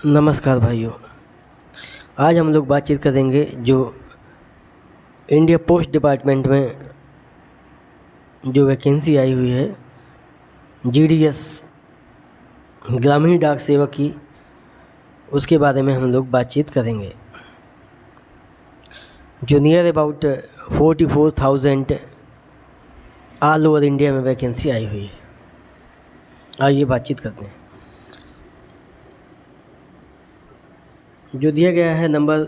नमस्कार भाइयों। आज हम लोग बातचीत करेंगे जो इंडिया पोस्ट डिपार्टमेंट में जो वैकेंसी आई हुई है जीडीएस ग्रामीण डाक सेवक की, उसके बारे में हम लोग बातचीत करेंगे। जो near about 44,000 all over India में वैकेंसी आई हुई है। आइए बातचीत करते हैं। जो दिया गया है number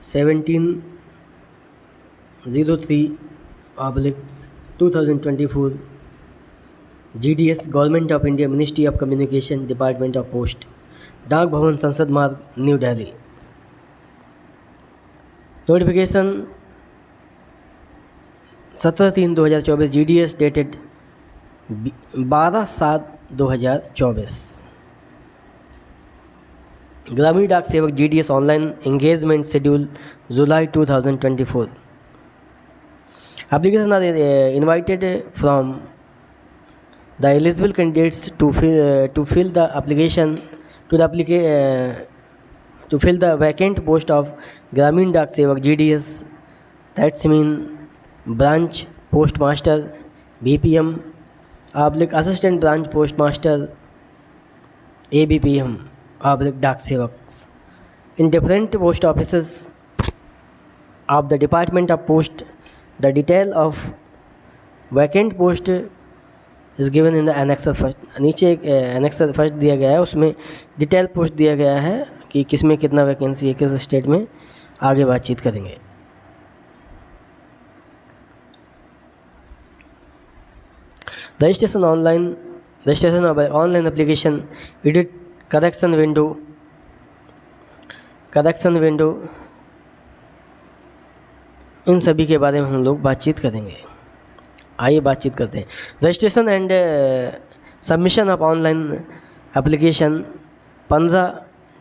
1703/2024 GDS government of India ministry of communication department of post डाक भवन संसद मार्ग new Delhi. Notification 17/3/2024 GDS dated 12/7/2024। ग्रामीण डाक सेवक GDS online engagement schedule July 2024। Applications are invited from the eligible candidates to fill the application to fill the vacant post of Gramin Dak Sevak GDS, that's mean branch postmaster, BPM, assistant branch postmaster, ABPM, Dak Sevaks in different post offices of the Department of Post. The detail of vacant post is given in the annexer first। नीचे एक annexer first दिया गया है, उसमें detail post दिया गया है कि किस में कितना वैकेंसी है, किस स्टेट में। आगे बातचीत करेंगे। Registration of online application, edit correction window, इन सभी के बारे में हम लोग बातचीत करेंगे। आइए बातचीत करते हैं। Registration and submission of online application 15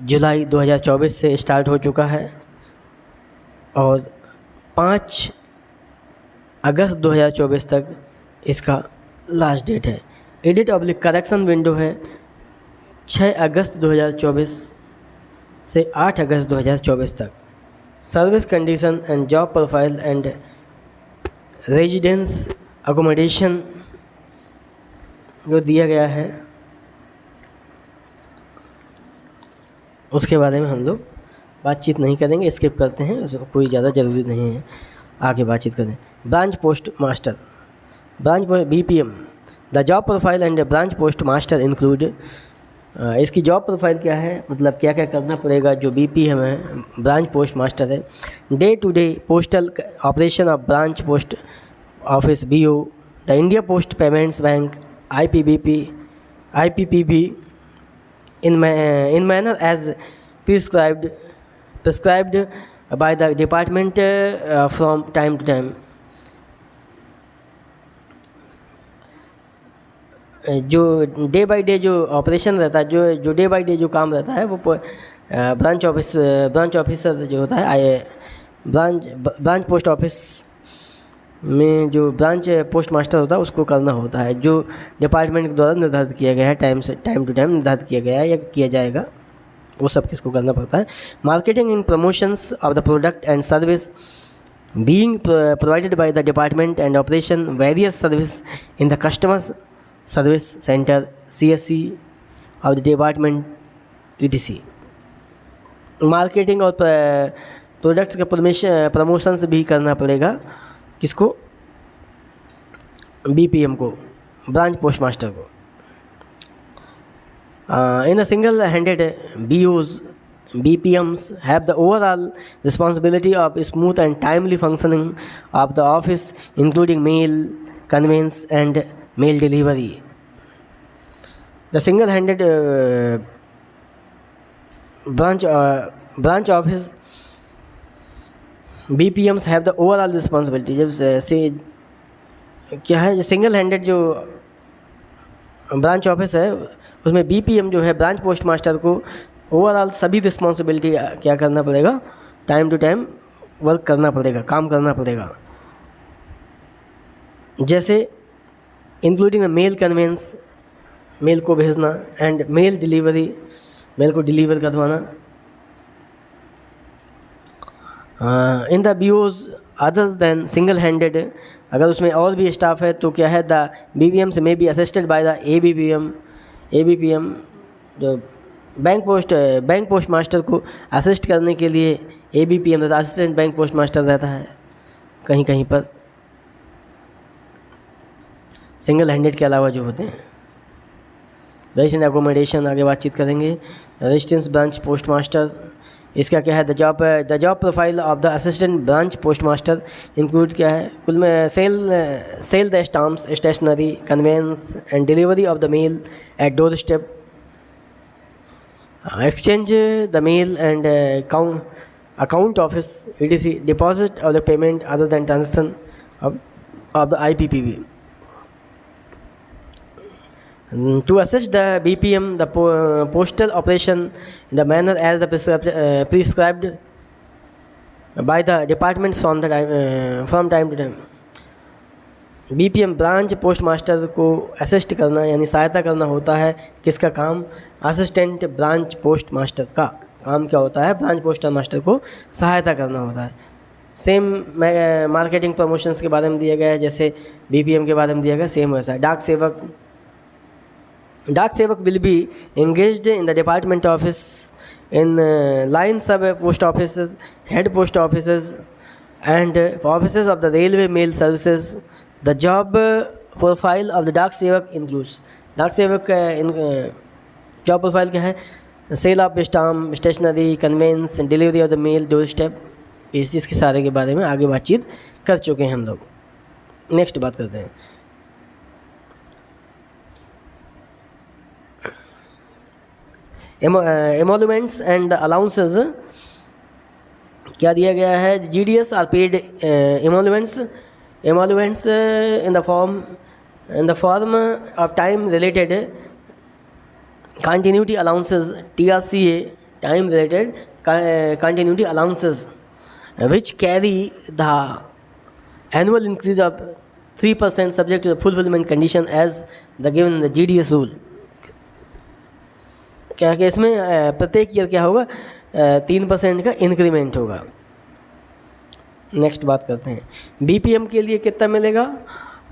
जुलाई 2024 से स्टार्ट हो चुका है और 5 अगस्त 2024 तक इसका लास्ट डेट है। एडिट ऑब्लिक करेक्शन विंडो है 6 अगस्त 2024 से 8 अगस्त 2024 तक। Service condition and job profile and residence accommodation जो दिया गया है उसके बारे में हम लोग बातचीत नहीं करेंगे, स्किप करते हैं, उसको कोई ज़्यादा ज़रूरी नहीं है। आगे बातचीत करें। Branch post master, BPM। The job profile and branch post master include, इसकी जॉब प्रोफाइल क्या है, मतलब क्या क्या करना पड़ेगा। जो BPM है, ब्रांच पोस्ट मास्टर है, day to day postal operation of branch post office BO, the India Post Payments Bank IPPB in manner as prescribed by the department from time to time। जो day by day जो operation रहता है, जो day by day जो काम रहता है वो ब्रांच ऑफिसर जो होता है, ब्रांच पोस्ट ऑफिस में जो ब्रांच पोस्ट मास्टर होता है उसको करना होता है, जो डिपार्टमेंट के द्वारा निर्धारित किया गया है, टाइम टू टाइम निर्धारित किया गया है या किया जाएगा, वो सब किसको करना पड़ता है। Marketing and promotions of the product and service being provided by the department and operation various service in the customers service centre CSC of the department ETC। Marketing और प्रोडक्ट्स का प्रमोशंस भी करना पड़ेगा किसको, BPM को, branch post master को। In a single handed BPMs have the overall responsibility of smooth and timely functioning of the office, including mail conveyance and mail delivery। The single-handed branch office BPMs have the overall responsibility। जब से क्या है, जो single handed जो branch office है उसमें BPM जो है ब्रांच पोस्ट मास्टर को ओवरऑल सभी रिस्पॉन्सिबिलिटी क्या करना पड़ेगा, टाइम टू टाइम वर्क करना पड़ेगा, काम करना पड़ेगा। जैसे इंक्लूडिंग मेल कन्वेंस, मेल को भेजना, एंड मेल डिलीवरी मेल को डिलीवर करवाना। In the BOs other than single handed, अगर उसमें और भी स्टाफ है तो क्या है, the BPMs may be assisted by the ABPM, जो बैंक पोस्ट मास्टर को असिस्ट करने के लिए ABPM रहता है, असिस्टेंट बैंक पोस्ट मास्टर रहता है कहीं कहीं पर, सिंगल हैंडेड के अलावा जो होते हैं। रेजिडेंट एकोमोडेशन आगे बातचीत करेंगे। रेजिडेंस ब्रांच पोस्ट मास्टर, इसका क्या है, the job profile of the assistant branch post master include क्या है, कुल में sell the stamps, stationery, conveyance and delivery of the mail at door step, exchange the mail and account office etc, deposit of the payment other than transaction of the IPPB. To assist the BPM the postal operation in the manner as the prescribed by the department from time to time. BPM branch post master को assist करना यानी सहायता करना होता है, किसका काम, assistant branch post master का काम क्या होता है, ब्रांच पोस्ट मास्टर को सहायता करना होता है। सेम मार्केटिंग प्रमोशंस के बारे में दिया गया है जैसे BPM के बारे में दिया गया, सेम वैसा है। Dak Sevak will be engaged in the department office in line sub post office, head post office and office of the railway mail services. The job profile of the Dak Sevak includes, डाक सेवक का जॉब प्रोफाइल क्या है, sale of stamp, stationery, conveyance, delivery of the mail, door step, इस चीज़ के सारे के बारे में आगे बातचीत कर चुके हैं हम लोग। नेक्स्ट बात करते हैं एमोलुमेंट्स एंड अलाउंसेस। क्या दिया गया है, GDS are paid emoluments in the form of time related continuity allowances, TRCA, time related continuity allowances, which carry the annual increase of 3% subject to the fulfillment condition as the given in the GDS rule. क्या कि इसमें प्रत्येक year क्या होगा, 3% का increment होगा। Next बात करते हैं BPM के लिए कितना मिलेगा,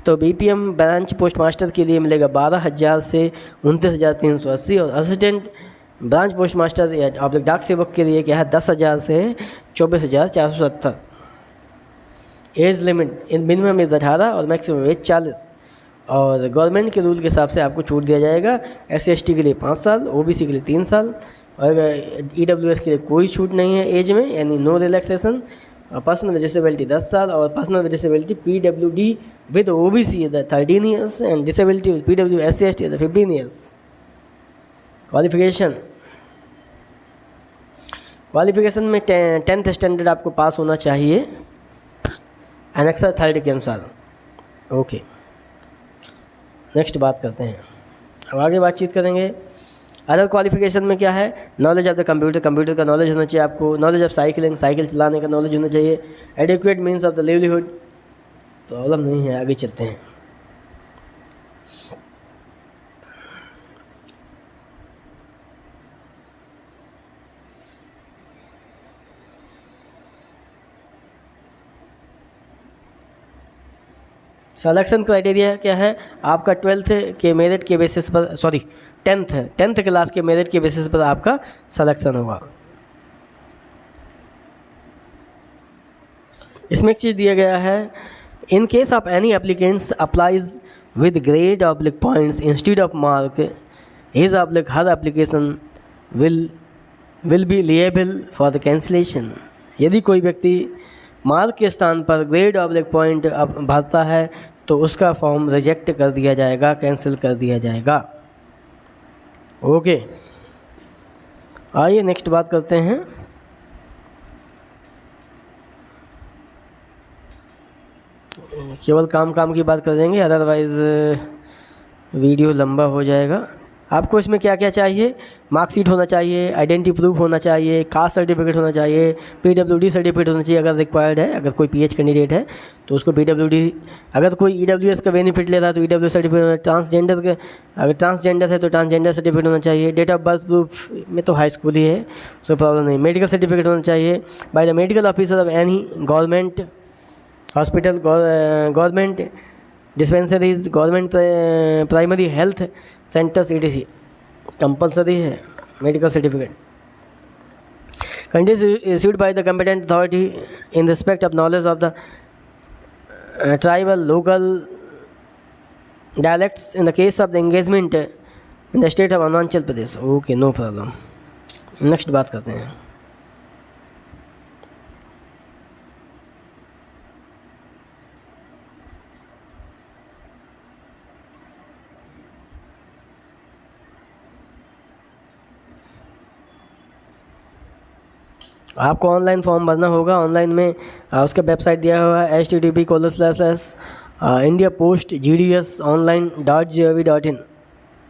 तो BPM ब्रांच पोस्ट मास्टर के लिए मिलेगा 12,000 से 29,380 और असिस्टेंट ब्रांच पोस्ट मास्टर या आप डाक सेवक के लिए क्या है 10,000 से 24,470। Age limit in minimum age 18 और मैक्सिमम एज 40 और गवर्नमेंट के रूल के हिसाब से आपको छूट दिया जाएगा। SC/ST के लिए 5 साल, OBC के लिए 3 साल और EWS के लिए कोई छूट नहीं है एज में, यानी नो रिलैक्सेशन। पर्सनल डिसेबिलिटी 10 साल और personal disability PWD with OBC 13 years and disability with PW SC/ST 15 years. Qualification में 10th स्टैंडर्ड आपको पास होना चाहिए एनेक्सर 3rd के अनुसार। ओके, नेक्स्ट बात करते हैं, अब आगे बातचीत करेंगे। अदर क्वालिफिकेशन में क्या है, नॉलेज ऑफ द कंप्यूटर का नॉलेज होना चाहिए आपको, नॉलेज ऑफ साइकिलिंग, साइकिल चलाने का नॉलेज होना चाहिए, adequate means of the livelihood, problem नहीं है, आगे चलते हैं। सिलेक्शन क्राइटेरिया क्या है, आपका 12th के मेरिट के बेसिस पर, सॉरी 10th क्लास के मेरिट के बेसिस पर आपका सिलेक्शन होगा। इसमें एक चीज़ दिया गया है, in case of any applicants applies with grade oblique points instead of mark his oblique her application will be liable for the cancellation. यदि कोई व्यक्ति मार्क के स्थान पर ग्रेड ऑब्लिक पॉइंट भरता है तो उसका फॉर्म रिजेक्ट कर दिया जाएगा, कैंसिल कर दिया जाएगा। ओके, आइए नेक्स्ट बात करते हैं। केवल काम की बात कर देंगे, अदरवाइज़ वीडियो लंबा हो जाएगा। आपको इसमें क्या क्या चाहिए, मार्कशीट होना चाहिए, आइडेंटिटी प्रूफ होना चाहिए, कास्ट सर्टिफिकेट होना चाहिए, पीडब्ल्यूडी सर्टिफिकेट होना चाहिए अगर रिक्वायर्ड है। अगर कोई पीएच कैंडिडेट है तो उसको पीडब्ल्यूडी, अगर कोई ईडब्ल्यूएस का बेनिफिट ले रहा है तो ईडब्ल्यू सर्टिफिकेट, ट्रांसजेंडर के अगर ट्रांसजेंडर है तो ट्रांसजेंडर सर्टिफिकेट होना चाहिए। डेट ऑफ बर्थ प्रूफ में तो हाई स्कूल ही है, उसको प्रॉब्लम नहीं। मेडिकल सर्टिफिकेट होना चाहिए by the medical officer of any government hospital, government dispensaries, government primary health centres etc। Compulsory है medical certificate. Condition issued by the competent authority in respect of knowledge of the tribal local dialects in the case of the engagement in the state of Arunachal Pradesh। Okay, no problem. Next बात करते हैं। आपको online form भरना होगा। Online में उसका website दिया हुआ है http://indiapostgdsonline.gov.in,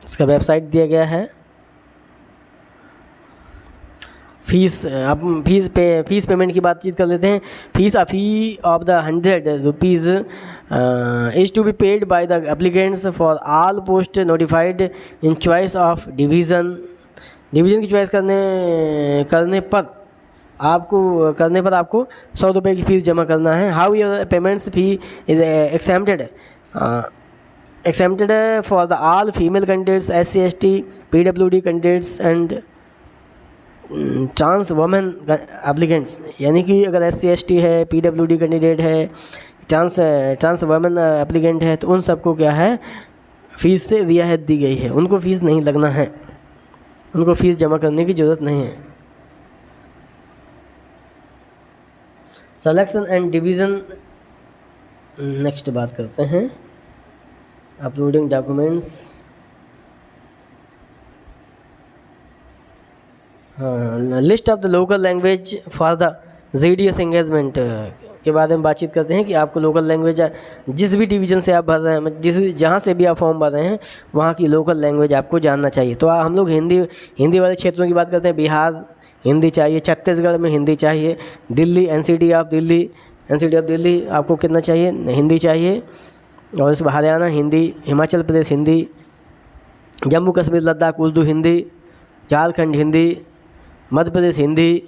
इसका वेबसाइट दिया गया है। फीस, आप फीस पेमेंट की बातचीत कर लेते हैं। Fees a fee of the 100 rupees is to be paid by the applicants for all post notified in choice of division. Division की चॉइस करने पर आपको 100 रुपये की फ़ीस जमा करना है। How your payments fee is exempted for the all female candidates, SC ST, PWD candidates and trans women applicants. यानी कि अगर SC ST है, PWD कैंडिडेट है, ट्रांस वुमेन एप्लीकेंट है तो उन सबको क्या है, फ़ीस से रियायत दी गई है। उनको फ़ीस नहीं लगना है, उनको फ़ीस जमा करने की ज़रूरत नहीं है। सिलेक्शन एंड डिवीज़न, नेक्स्ट बात करते हैं। अपलोडिंग डॉक्यूमेंट्स, हाँ, list of the local language for the GDS engagement के बारे में बातचीत करते हैं कि आपको लोकल लैंग्वेज जिस भी डिवीज़न से आप भर रहे हैं, जहाँ से भी आप फॉर्म भर रहे हैं वहाँ की लोकल लैंग्वेज आपको जानना चाहिए। तो हम लोग हिंदी वाले क्षेत्रों की बात करते हैं। बिहार हिंदी चाहिए, छत्तीसगढ़ में हिंदी चाहिए, दिल्ली NCT ऑफ दिल्ली आपको कितना चाहिए, हिंदी चाहिए। और इस हरियाणा हिंदी, हिमाचल प्रदेश हिंदी, जम्मू कश्मीर लद्दाख उर्दू हिंदी, झारखंड हिंदी, मध्य प्रदेश हिंदी,